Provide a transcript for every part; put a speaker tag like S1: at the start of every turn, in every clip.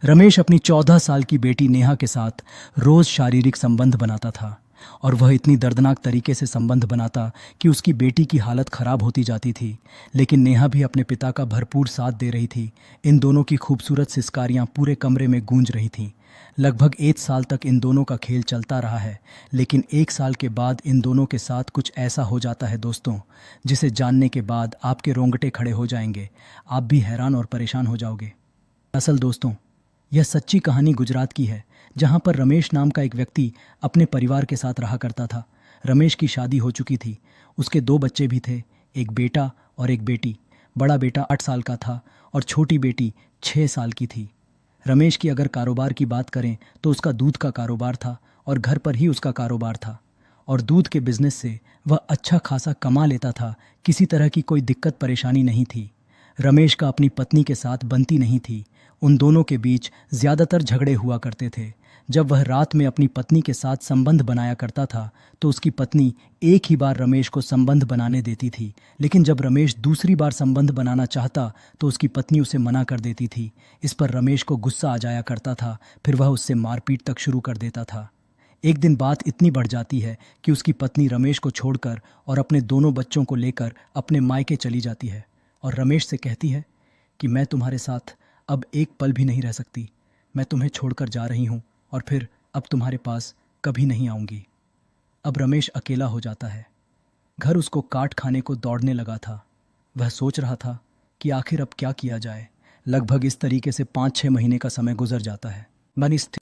S1: रमेश अपनी 14 साल की बेटी नेहा के साथ रोज शारीरिक संबंध बनाता था और वह इतनी दर्दनाक तरीके से संबंध बनाता कि उसकी बेटी की हालत खराब होती जाती थी। लेकिन नेहा भी अपने पिता का भरपूर साथ दे रही थी। इन दोनों की खूबसूरत सिस्कारियां पूरे कमरे में गूंज रही थीं। लगभग 1 साल तक इन दोनों का खेल चलता रहा है, लेकिन 1 साल के बाद इन दोनों के साथ कुछ ऐसा हो जाता है दोस्तों, जिसे जानने के बाद आपके रोंगटे खड़े हो जाएंगे। आप भी हैरान और परेशान हो जाओगे। असल दोस्तों, यह सच्ची कहानी गुजरात की है, जहां पर रमेश नाम का एक व्यक्ति अपने परिवार के साथ रहा करता था। रमेश की शादी हो चुकी थी, उसके 2 बच्चे भी थे, एक बेटा और एक बेटी। बड़ा बेटा 8 साल का था और छोटी बेटी 6 साल की थी। रमेश की अगर कारोबार की बात करें तो उसका दूध का कारोबार था और घर पर ही उसका कारोबार था, और दूध के बिजनेस से वह अच्छा खासा कमा लेता था। किसी तरह की कोई दिक्कत परेशानी नहीं थी। रमेश का अपनी पत्नी के साथ बनती नहीं थी। उन दोनों के बीच ज़्यादातर झगड़े हुआ करते थे। जब वह रात में अपनी पत्नी के साथ संबंध बनाया करता था तो उसकी पत्नी एक ही बार रमेश को संबंध बनाने देती थी, लेकिन जब रमेश दूसरी बार संबंध बनाना चाहता तो उसकी पत्नी उसे मना कर देती थी। इस पर रमेश को गुस्सा आ जाया करता था, फिर वह उससे मारपीट तक शुरू कर देता था। एक दिन बात इतनी बढ़ जाती है कि उसकी पत्नी रमेश को छोड़कर और अपने दोनों बच्चों को लेकर अपने मायके चली जाती है और रमेश से कहती है कि मैं तुम्हारे साथ अब एक पल भी नहीं रह सकती। मैं तुम्हें छोड़कर जा रही हूँ और फिर अब तुम्हारे पास कभी नहीं आऊँगी। अब रमेश अकेला हो जाता है। घर उसको काट खाने को दौड़ने लगा था। वह सोच रहा था कि आखिर अब क्या किया जाए। लगभग इस तरीके से 5-6 महीने का समय गुजर जाता है।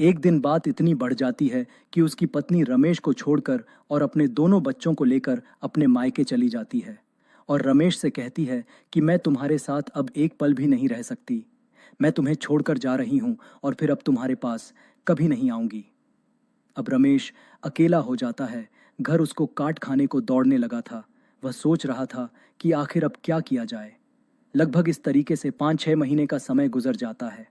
S1: एक दिन बात इतनी बढ़ जाती है कि उसकी पत्नी रमेश को छोड़कर और अपने दोनों बच्चों को लेकर अपने मायके चली जाती है और रमेश से कहती है कि मैं तुम्हारे साथ अब एक पल भी नहीं रह सकती। मैं तुम्हें छोड़कर जा रही हूँ और फिर अब तुम्हारे पास कभी नहीं आऊँगी। अब रमेश अकेला हो जाता है। घर उसको काट खाने को दौड़ने लगा था। वह सोच रहा था कि आखिर अब क्या किया जाए। लगभग इस तरीके से 5-6 महीने का समय गुजर जाता है।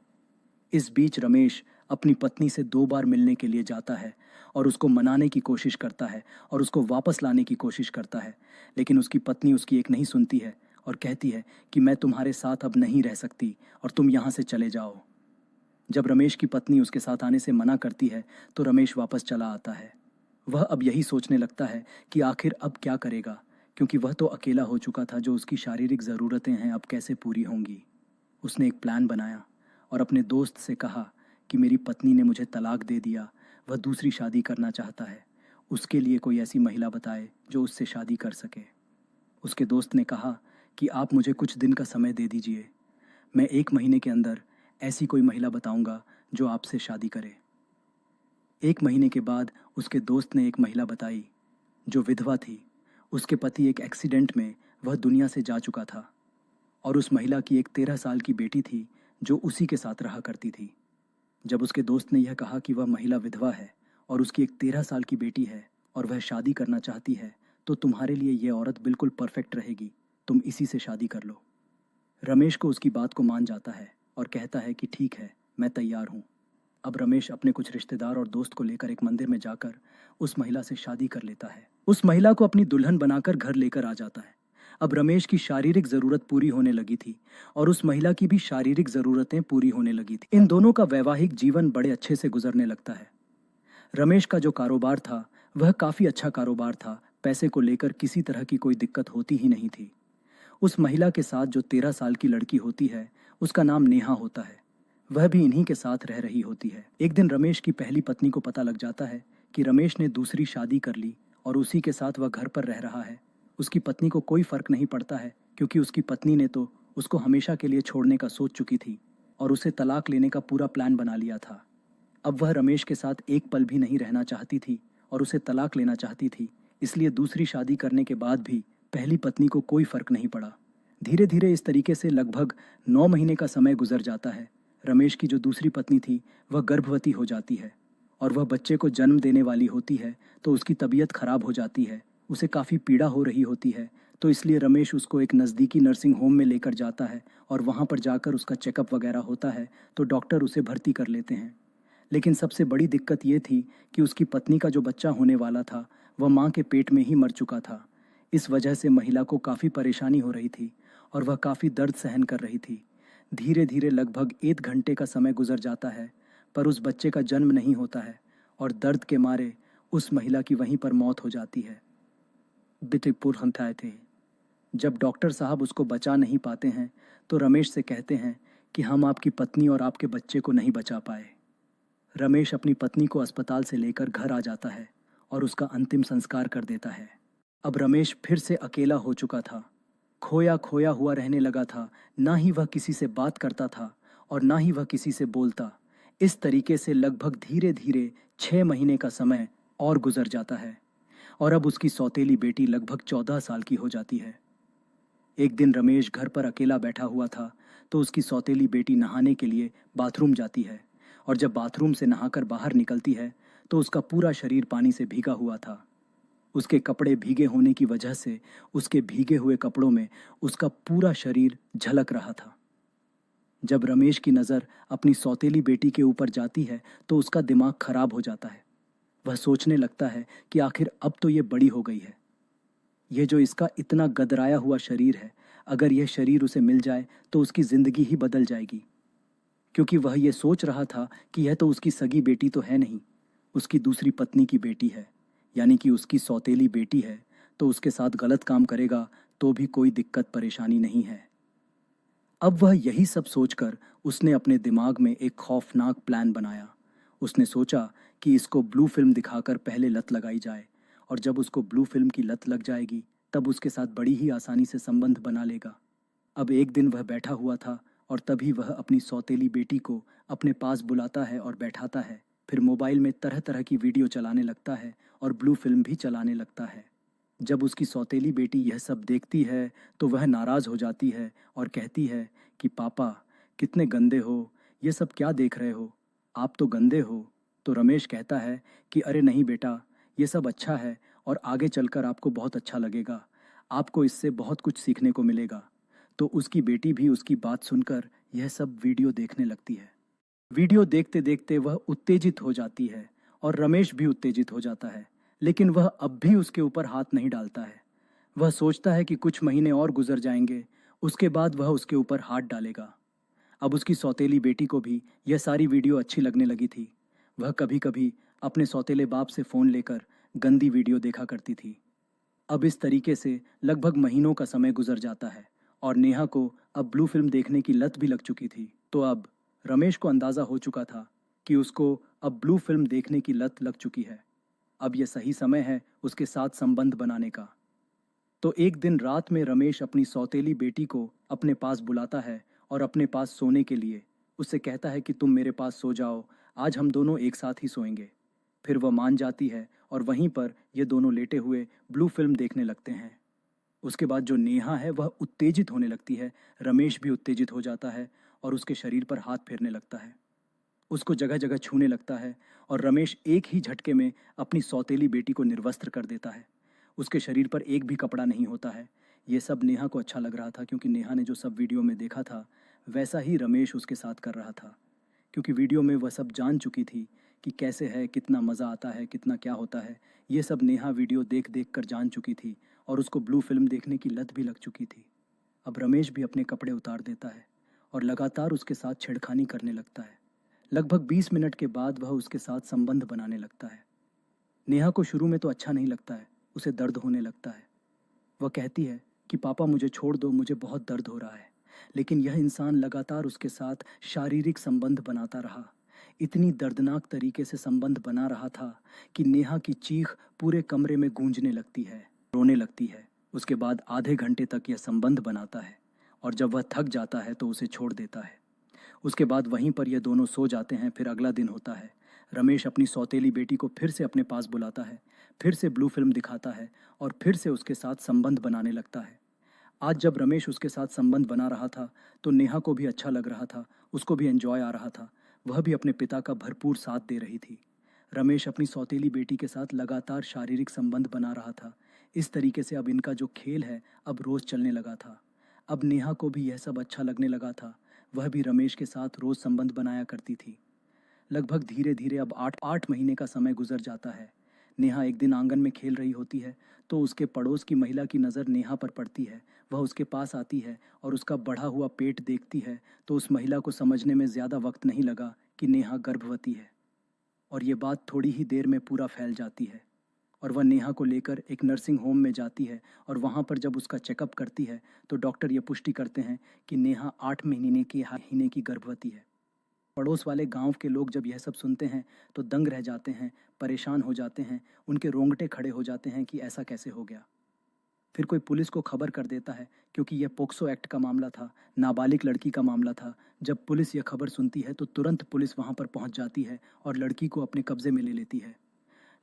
S1: इस बीच रमेश अपनी पत्नी से 2 बार मिलने के लिए जाता है और उसको मनाने की कोशिश करता है और उसको वापस लाने की कोशिश करता है, लेकिन उसकी पत्नी उसकी एक नहीं सुनती है और कहती है कि मैं तुम्हारे साथ अब नहीं रह सकती और तुम यहाँ से चले जाओ। जब रमेश की पत्नी उसके साथ आने से मना करती है तो रमेश वापस चला आता है। वह अब यही सोचने लगता है कि आखिर अब क्या करेगा, क्योंकि वह तो अकेला हो चुका था। जो उसकी शारीरिक ज़रूरतें हैं अब कैसे पूरी होंगी। उसने एक प्लान बनाया और अपने दोस्त से कहा कि मेरी पत्नी ने मुझे तलाक दे दिया, वह दूसरी शादी करना चाहता है, उसके लिए कोई ऐसी महिला बताए जो उससे शादी कर सके। उसके दोस्त ने कहा कि आप मुझे कुछ दिन का समय दे दीजिए, मैं 1 महीने के अंदर ऐसी कोई महिला बताऊंगा जो आपसे शादी करे। 1 महीने के बाद उसके दोस्त ने एक महिला बताई जो विधवा थी। उसके पति एक एक्सीडेंट में वह दुनिया से जा चुका था और उस महिला की एक 13 साल की बेटी थी जो उसी के साथ रहा करती थी। जब उसके दोस्त ने यह कहा कि वह महिला विधवा है और उसकी एक 13 साल की बेटी है और वह शादी करना चाहती है, तो तुम्हारे लिए यह औरत बिल्कुल परफेक्ट रहेगी, तुम इसी से शादी कर लो। रमेश को उसकी बात को मान जाता है और कहता है कि ठीक है, मैं तैयार हूँ। अब रमेश अपने कुछ रिश्तेदार और दोस्त को लेकर एक मंदिर में जाकर उस महिला से शादी कर लेता है। उस महिला को अपनी दुल्हन बनाकर घर लेकर आ जाता है। अब रमेश की शारीरिक ज़रूरत पूरी होने लगी थी और उस महिला की भी शारीरिक ज़रूरतें पूरी होने लगी थी। इन दोनों का वैवाहिक जीवन बड़े अच्छे से गुजरने लगता है। रमेश का जो कारोबार था वह काफ़ी अच्छा कारोबार था। पैसे को लेकर किसी तरह की कोई दिक्कत होती ही नहीं थी। उस महिला के साथ जो 13 साल की लड़की होती है उसका नाम नेहा होता है। वह भी इन्हीं के साथ रह रही होती है। एक दिन रमेश की पहली पत्नी को पता लग जाता है कि रमेश ने दूसरी शादी कर ली और उसी के साथ वह घर पर रह रहा है। उसकी पत्नी को कोई फर्क नहीं पड़ता है, क्योंकि उसकी पत्नी ने तो उसको हमेशा के लिए छोड़ने का सोच चुकी थी और उसे तलाक लेने का पूरा प्लान बना लिया था। अब वह रमेश के साथ एक पल भी नहीं रहना चाहती थी और उसे तलाक लेना चाहती थी। इसलिए दूसरी शादी करने के बाद भी पहली पत्नी को कोई फर्क नहीं पड़ा। धीरे धीरे इस तरीके से लगभग 9 महीने का समय गुजर जाता है। रमेश की जो दूसरी पत्नी थी वह गर्भवती हो जाती है और वह बच्चे को जन्म देने वाली होती है, तो उसकी तबीयत खराब हो जाती है। उसे काफ़ी पीड़ा हो रही होती है, तो इसलिए रमेश उसको एक नज़दीकी नर्सिंग होम में लेकर जाता है और वहाँ पर जाकर उसका चेकअप वगैरह होता है, तो डॉक्टर उसे भर्ती कर लेते हैं। लेकिन सबसे बड़ी दिक्कत ये थी कि उसकी पत्नी का जो बच्चा होने वाला था वह माँ के पेट में ही मर चुका था। इस वजह से महिला को काफ़ी परेशानी हो रही थी और वह काफ़ी दर्द सहन कर रही थी। धीरे धीरे लगभग 1 घंटे का समय गुजर जाता है, पर उस बच्चे का जन्म नहीं होता है और दर्द के मारे उस महिला की वहीं पर मौत हो जाती है। बितिपुर हंताए थे। जब डॉक्टर साहब उसको बचा नहीं पाते हैं तो रमेश से कहते हैं कि हम आपकी पत्नी और आपके बच्चे को नहीं बचा पाए। रमेश अपनी पत्नी को अस्पताल से लेकर घर आ जाता है और उसका अंतिम संस्कार कर देता है। अब रमेश फिर से अकेला हो चुका था, खोया खोया हुआ रहने लगा था। ना ही वह किसी से बात करता था और ना ही वह किसी से बोलता। इस तरीके से लगभग धीरे धीरे 6 महीने का समय और गुजर जाता है और अब उसकी सौतेली बेटी लगभग 14 साल की हो जाती है। एक दिन रमेश घर पर अकेला बैठा हुआ था तो उसकी सौतेली बेटी नहाने के लिए बाथरूम जाती है और जब बाथरूम से नहाकर बाहर निकलती है तो उसका पूरा शरीर पानी से भीगा हुआ था। उसके कपड़े भीगे होने की वजह से उसके भीगे हुए कपड़ों में उसका पूरा शरीर झलक रहा था। जब रमेश की नज़र अपनी सौतेली बेटी के ऊपर जाती है तो उसका दिमाग खराब हो जाता है। वह सोचने लगता है कि आखिर अब तो ये बड़ी हो गई है, यह जो इसका इतना गदराया हुआ शरीर है, अगर यह शरीर उसे मिल जाए तो उसकी ज़िंदगी ही बदल जाएगी। क्योंकि वह ये सोच रहा था कि यह तो उसकी सगी बेटी तो है नहीं, उसकी दूसरी पत्नी की बेटी है, यानी कि उसकी सौतेली बेटी है, तो उसके साथ गलत काम करेगा तो भी कोई दिक्कत परेशानी नहीं है। अब वह यही सब सोचकर उसने अपने दिमाग में एक खौफनाक प्लान बनाया। उसने सोचा कि इसको ब्लू फिल्म दिखाकर पहले लत लगाई जाए और जब उसको ब्लू फिल्म की लत लग जाएगी तब उसके साथ बड़ी ही आसानी से संबंध बना लेगा। अब एक दिन वह बैठा हुआ था और तभी वह अपनी सौतेली बेटी को अपने पास बुलाता है और बैठाता है। फिर मोबाइल में तरह तरह की वीडियो चलाने लगता है और ब्लू फिल्म भी चलाने लगता है। जब उसकी सौतेली बेटी यह सब देखती है तो वह नाराज़ हो जाती है और कहती है कि पापा कितने गंदे हो, ये सब क्या देख रहे हो, आप तो गंदे हो। तो रमेश कहता है कि अरे नहीं बेटा, ये सब अच्छा है और आगे चलकर आपको बहुत अच्छा लगेगा, आपको इससे बहुत कुछ सीखने को मिलेगा। तो उसकी बेटी भी उसकी बात सुनकर यह सब वीडियो देखने लगती है। वीडियो देखते देखते वह उत्तेजित हो जाती है और रमेश भी उत्तेजित हो जाता है, लेकिन वह अब भी उसके ऊपर हाथ नहीं डालता है। वह सोचता है कि कुछ महीने और गुजर जाएंगे, उसके बाद वह उसके ऊपर हाथ डालेगा। अब उसकी सौतेली बेटी को भी यह सारी वीडियो अच्छी लगने लगी थी। वह कभी कभी अपने सौतेले बाप से फ़ोन लेकर गंदी वीडियो देखा करती थी। अब इस तरीके से लगभग महीनों का समय गुजर जाता है और नेहा को अब ब्लू फिल्म देखने की लत भी लग चुकी थी। तो अब रमेश को अंदाज़ा हो चुका था कि उसको अब ब्लू फिल्म देखने की लत लग चुकी है। अब यह सही समय है उसके साथ संबंध बनाने का। तो एक दिन रात में रमेश अपनी सौतेली बेटी को अपने पास बुलाता है और अपने पास सोने के लिए उससे कहता है कि तुम मेरे पास सो जाओ, आज हम दोनों एक साथ ही सोएंगे। फिर वह मान जाती है और वहीं पर ये दोनों लेटे हुए ब्लू फिल्म देखने लगते हैं। उसके बाद जो नेहा है वह उत्तेजित होने लगती है, रमेश भी उत्तेजित हो जाता है और उसके शरीर पर हाथ फेरने लगता है, उसको जगह जगह छूने लगता है और रमेश एक ही झटके में अपनी सौतेली बेटी को निर्वस्त्र कर देता है। उसके शरीर पर एक भी कपड़ा नहीं होता है। ये सब नेहा को अच्छा लग रहा था क्योंकि नेहा ने जो सब वीडियो में देखा था वैसा ही रमेश उसके साथ कर रहा था, क्योंकि वीडियो में वह सब जान चुकी थी कि कैसे है, कितना मज़ा आता है, कितना क्या होता है। ये सब नेहा वीडियो देख देख कर जान चुकी थी और उसको ब्लू फिल्म देखने की लत भी लग चुकी थी। अब रमेश भी अपने कपड़े उतार देता है और लगातार उसके साथ छेड़खानी करने लगता है। लगभग 20 मिनट के बाद वह उसके साथ संबंध बनाने लगता है। नेहा को शुरू में तो अच्छा नहीं लगता है, उसे दर्द होने लगता है। वह कहती है कि पापा मुझे छोड़ दो, मुझे बहुत दर्द हो रहा है। लेकिन यह इंसान लगातार उसके साथ शारीरिक संबंध बनाता रहा। इतनी दर्दनाक तरीके से संबंध बना रहा था कि नेहा की चीख पूरे कमरे में गूंजने लगती है, रोने लगती है। उसके बाद आधे घंटे तक यह संबंध बनाता है और जब वह थक जाता है तो उसे छोड़ देता है। उसके बाद वहीं पर ये दोनों सो जाते हैं। फिर अगला दिन होता है। रमेश अपनी सौतेली बेटी को फिर से अपने पास बुलाता है, फिर से ब्लू फिल्म दिखाता है और फिर से उसके साथ संबंध बनाने लगता है। आज जब रमेश उसके साथ संबंध बना रहा था तो नेहा को भी अच्छा लग रहा था, उसको भी एंजॉय आ रहा था। वह भी अपने पिता का भरपूर साथ दे रही थी। रमेश अपनी सौतेली बेटी के साथ लगातार शारीरिक संबंध बना रहा था। इस तरीके से अब इनका जो खेल है अब रोज़ चलने लगा था। अब नेहा को भी यह सब अच्छा लगने लगा था। वह भी रमेश के साथ रोज़ संबंध बनाया करती थी। लगभग धीरे धीरे अब 8 महीने का समय गुजर जाता है। नेहा एक दिन आंगन में खेल रही होती है तो उसके पड़ोस की महिला की नज़र नेहा पर पड़ती है। वह उसके पास आती है और उसका बढ़ा हुआ पेट देखती है तो उस महिला को समझने में ज़्यादा वक्त नहीं लगा कि नेहा गर्भवती है। और ये बात थोड़ी ही देर में पूरा फैल जाती है और वह नेहा को लेकर एक नर्सिंग होम में जाती है। और वहाँ पर जब उसका चेकअप करती है तो डॉक्टर ये पुष्टि करते हैं कि नेहा 8 महीने की गर्भवती है। पड़ोस वाले गांव के लोग जब यह सब सुनते हैं तो दंग रह जाते हैं, परेशान हो जाते हैं, उनके रोंगटे खड़े हो जाते हैं कि ऐसा कैसे हो गया। फिर कोई पुलिस को खबर कर देता है क्योंकि यह पोक्सो एक्ट का मामला था, नाबालिग लड़की का मामला था। जब पुलिस यह खबर सुनती है तो तुरंत पुलिस वहां पर पहुंच जाती है और लड़की को अपने कब्जे में ले लेती है।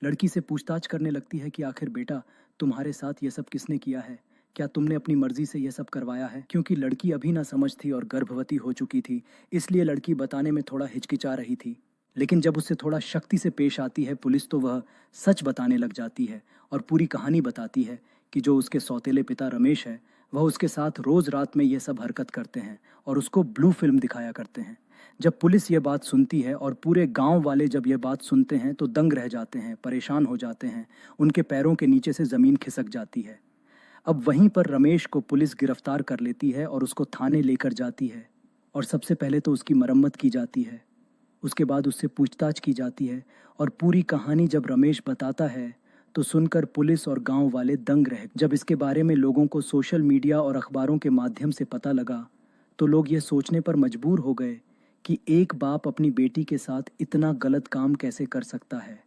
S1: लड़की से पूछताछ करने लगती है कि आखिर बेटा, तुम्हारे साथ ये सब किसने किया है? क्या तुमने अपनी मर्जी से यह सब करवाया है? क्योंकि लड़की अभी ना समझ थी और गर्भवती हो चुकी थी, इसलिए लड़की बताने में थोड़ा हिचकिचा रही थी। लेकिन जब उससे थोड़ा शक्ति से पेश आती है पुलिस तो वह सच बताने लग जाती है और पूरी कहानी बताती है कि जो उसके सौतेले पिता रमेश है वह उसके साथ रोज रात में यह सब हरकत करते हैं और उसको ब्लू फिल्म दिखाया करते हैं। जब पुलिस ये बात सुनती है और पूरे गांव वाले जब ये बात सुनते हैं तो दंग रह जाते हैं, परेशान हो जाते हैं, उनके पैरों के नीचे से ज़मीन खिसक जाती है। अब वहीं पर रमेश को पुलिस गिरफ्तार कर लेती है और उसको थाने लेकर जाती है और सबसे पहले तो उसकी मरम्मत की जाती है। उसके बाद उससे पूछताछ की जाती है और पूरी कहानी जब रमेश बताता है तो सुनकर पुलिस और गांव वाले दंग रहे। जब इसके बारे में लोगों को सोशल मीडिया और अखबारों के माध्यम से पता लगा तो लोग ये सोचने पर मजबूर हो गए कि एक बाप अपनी बेटी के साथ इतना गलत काम कैसे कर सकता है।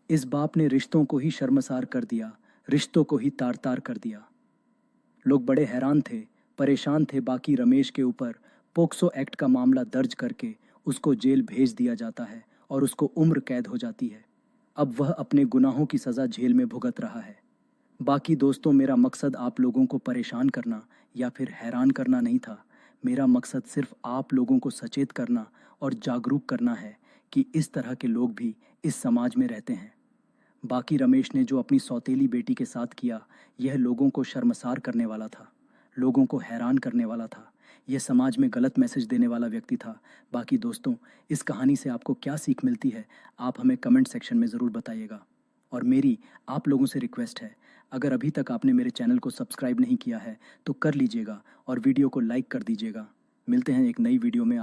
S1: इस बाप ने रिश्तों को ही शर्मसार कर दिया, रिश्तों को ही तार तार कर दिया। लोग बड़े हैरान थे, परेशान थे। बाकी रमेश के ऊपर पोक्सो एक्ट का मामला दर्ज करके उसको जेल भेज दिया जाता है और उसको उम्र कैद हो जाती है। अब वह अपने गुनाहों की सज़ा जेल में भुगत रहा है। बाकी दोस्तों, मेरा मकसद आप लोगों को परेशान करना या फिर हैरान करना नहीं था। मेरा मकसद सिर्फ आप लोगों को सचेत करना और जागरूक करना है कि इस तरह के लोग भी इस समाज में रहते हैं। बाकी रमेश ने जो अपनी सौतेली बेटी के साथ किया, यह लोगों को शर्मसार करने वाला था, लोगों को हैरान करने वाला था, यह समाज में गलत मैसेज देने वाला व्यक्ति था। बाकी दोस्तों, इस कहानी से आपको क्या सीख मिलती है, आप हमें कमेंट सेक्शन में ज़रूर बताइएगा। और मेरी आप लोगों से रिक्वेस्ट है, अगर अभी तक आपने मेरे चैनल को सब्सक्राइब नहीं किया है तो कर लीजिएगा और वीडियो को लाइक कर दीजिएगा। मिलते हैं एक नई वीडियो में।